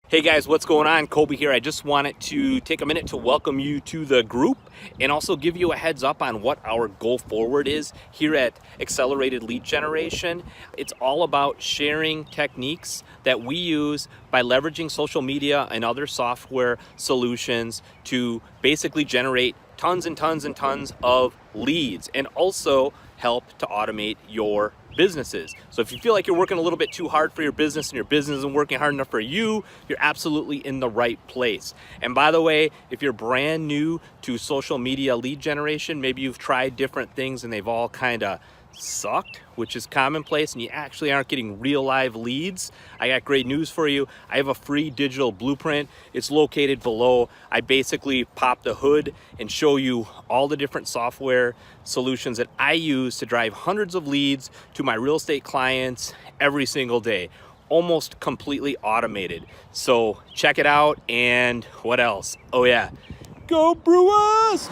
Hey guys, what's going on? Colby here. I just wanted to take a minute to welcome you to the group and also give you a heads up on what our goal forward is here at Accelerated Lead Generation. It's all about sharing techniques that we use by leveraging social media and other software solutions to basically generate tons and tons and tons of leads and also help to automate your businesses. So if you feel like you're working a little bit too hard for your business and your business isn't working hard enough for you, you're absolutely in the right place. And by the way, if you're brand new to social media lead generation, maybe you've tried different things and they've all kind of sucked, which is commonplace, and you actually aren't getting real live leads, I got great news for you. I have a free digital blueprint. It's located below. I basically pop the hood and show you all the different software solutions that I use to drive hundreds of leads to my real estate clients every single day, almost completely automated. So check it out. And what else? Oh yeah, go Brewers!